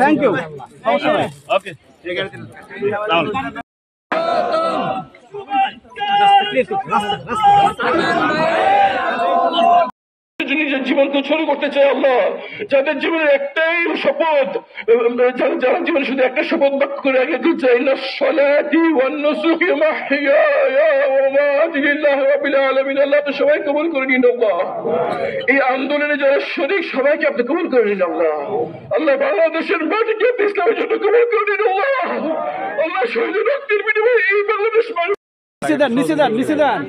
Thank you. ওকে নিজের জীবনকে শুরু করতে চাই আল্লাহ, যাদের জীবনের একটাই শপথ, যারা জীবনে শুধু একটা শপথ বাক্য করে আগে দিতে চাই, না সলাতি ওয়ান নুসুকি মাহইয়ায়া ওয়া মামাতি লিল্লাহি রাব্বিল আলামিন। আল্লাহ তো সবাই কবুল করে নিন আল্লাহ। এই আন্দোলনে যারা শরীক সবাইকে আপনি কবুল করে নিন আল্লাহ। আল্লাহ বাংলাদেশের মাটিকে আপনি ইসলামের জন্য কবুল করে নিন আল্লাহ। আল্লাহ শহীদের রক্তের বিনিময়ে এই বাংলাদেশ নিচে দেন, নিচে দেন, নিচে দেন।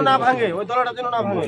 না ভাঙে, ওই দলাটার জন্য না ভাঙে।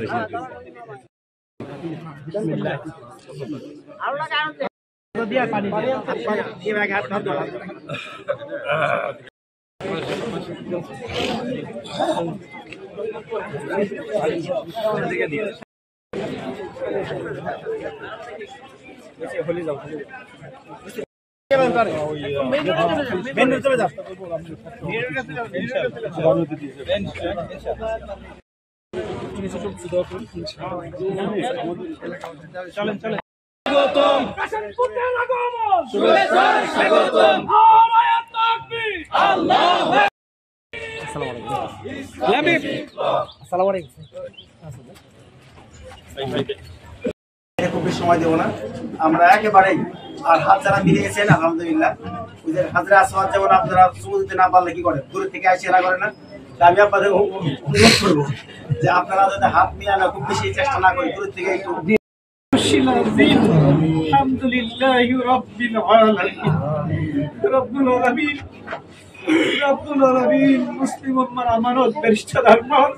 খুব বেশি সময় দেবো না আমরা একেবারেই। আর হাত যারা মিলে গেছেন আলহামদুলিল্লাহ, ওদের হাজরা আসওয়াদ যেমন আপনারা চুমু দিতে না পারলে কি করে, দূরে থেকে আসে এরা করে না। আমি আপনাদের অনুরোধ করবো যে আপনারা যাতে হাত মিলানো খুব বেশি চেষ্টা না করে, দূরে থেকে একটু। আলহামদুলিল্লাহ রাব্বিল আলামিন, রব্বুল আলামিন, রব্বুল আলামিন। মুসলিম উম্মার আমানত ব্যারিস্টার আরমান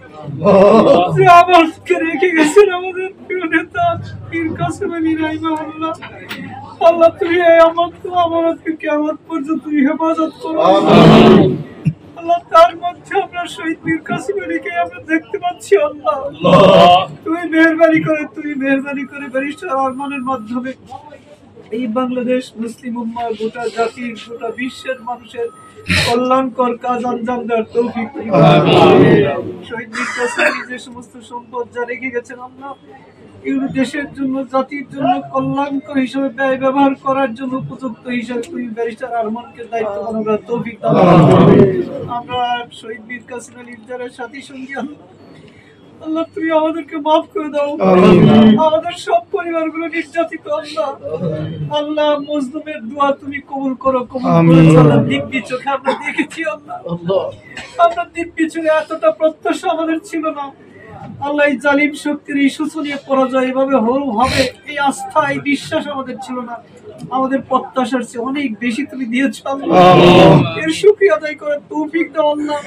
যে আমাকে রেখে গেছেন আমাদের প্রিয় নেতা পীর কাসেম আলী রাহিমাহুল্লাহ। আল্লাহ তুমি এই আমানতকে কিয়ামত পর্যন্ত হেফাজত করো আল্লাহ। তার মধ্যে আমরা শহীদ পীর কাসেম আলীকে আমরা দেখতে পাচ্ছি আল্লাহ। তুমি মেহেরবানি করে ব্যারিস্টার আরমানের মাধ্যমে এই বাংলাদেশ মুসলিম উম্মাহ, গোটা জাতির, গোটা বিশ্বের মানুষের কল্যাণকর কাজ আঞ্জাম দেওয়ার তৌফিক দিন। শহীদ পীর কাসেম আলী যে সমস্ত সম্পদ যা রেখে গেছেন আল্লাহ, এগুলো দেশের জন্য, জাতির জন্য কল্যাণকর হিসেবে ব্যয় ব্যবহার করার জন্য উপযুক্ত হিসেবে তুমি ব্যারিস্টার আরমানকে দায়িত্ব পালন করার তৌফিক দাও। আমরা শহীদ পীর কাসেম আলীর যারা সাথী সঙ্গী আল্লাহ তুমি আমাদেরকে মাফ করে দাও। আমাদের সব পরিবারগুলো নির্যাতিত আল্লাহ, আল্লাহ মজলুমের দোয়া তুমি কবুল করো। দিব্যি চোখে আমরা দেখেছি আল্লাহ, আমরা দিব্যি চোখে এতটা প্রত্যাশা আমাদের ছিল না আল্লাহ। এই জালিম শক্তির এই শোচনীয় পরাজয় এভাবে হবে এই আস্থা, এই বিশ্বাস আমাদের ছিল না। আমাদের প্রত্যাশার চেয়ে অনেক বেশি তুমি দিয়েছো আল্লাহ। এর শুকরিয়া আদায় করার তৌফিক দাও আল্লাহ।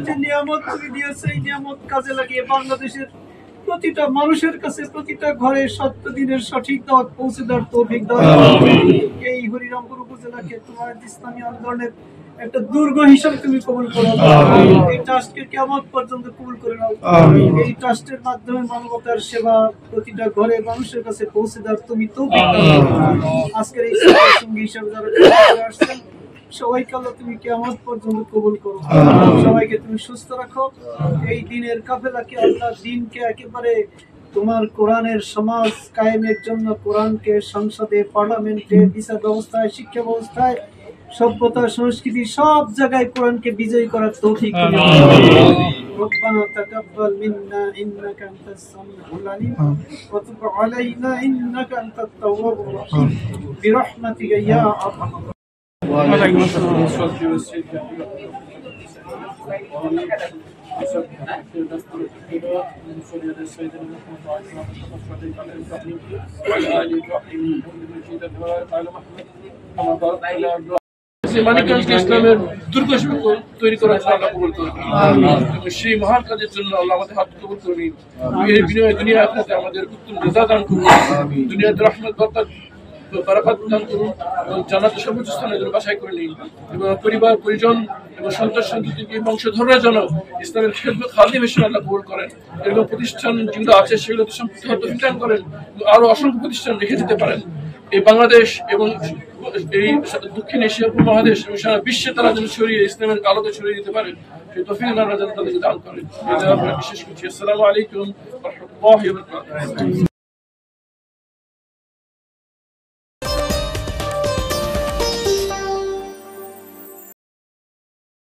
যে নিয়ামত তুমি দিয়েছো এই নিয়ামত কাজে লাগিয়ে বাংলাদেশের প্রতিটা মানুষের কাছে, প্রতিটা ঘরে সত্য দিনের সঠিক দাওয়াত পৌঁছে দেওয়ার তৌফিক দাও। এই হরিরামপুর উপজেলাকে তোমার ইসলামী আন্দোলনের একটা দুর্গ হিসাবে তুমি কবুল করো। এই ট্রাস্টকে কিয়ামত পর্যন্ত কবুল করে নাও। এই ট্রাস্টের মাধ্যমে মানবতার সেবা প্রতিটা ঘরে মানুষের কাছে পৌঁছে দেওয়ার তুমি তৌফিক দাও। আজকের এই সঙ্গী হিসাবে যারা আসছেন সবাইকে আল্লাহ তুমি কিয়ামত পর্যন্ত কবুল করো। সবাইকে তুমি সুস্থ রাখো। এই দিনের কাফেলাকে আল্লাহ, দিনকে একেবারে তোমার কোরআনের সমাজ কায়েমের জন্য, কোরআনকে সংসদে, পার্লামেন্টে, বিচার ব্যবস্থায়, শিক্ষা ব্যবস্থায়, সভ্যতা, সংস্কৃতি সব জায়গায় কোরআনকে বিজয়ী করার তৌফিক দাও। ربنا تقبل منا إنك أنت السميع العليم وتب علينا إنك أنت التواب الرحيم برحمتك يا أرحم ইসলামের দুর্গ তৈরি করার জন্য আল্লাহ কবুল করুন। সেই মহান কাজের জন্য আল্লাহ আমাদের হাত কবুল করে নিন। এর বিনিময়ে দুনিয়া আখিরাতে আমাদের উত্তম রেজা দান করুন। দুনিয়াতে রহমত বরকত বারাকাত দান করুন এবং জান্নাতের সর্বোচ্চ স্থানে যেন বাছাই করে নিন এবং পরিবার পরিজন এবং সন্তান সন্ততি বংশধররা যেন ইসলামের খেদমত খাদিম হিসেবে আল্লাহ কবুল করেন। এরকম প্রতিষ্ঠান যেগুলো আছে সেগুলো সম্পূর্ণ প্রতিষ্ঠান করেন, আরো অসংখ্য প্রতিষ্ঠান রেখে যেতে পারেন। এই বাংলাদেশ এবং এই দক্ষিণ এশিয়া উপমহাদেশ এবং সারা বিশ্বে তারা যেন ছড়িয়ে ইসলামের আলোতে ছড়িয়ে দিতে পারে, সেই তৌফিক আল্লাহ যেন তাদেরকে দান করেন। এই জন্য আমরা বিশেষ করছি। আসসালামু আলাইকুম ওয়া রাহমাতুল্লাহি ওয়া বারাকাতুহু।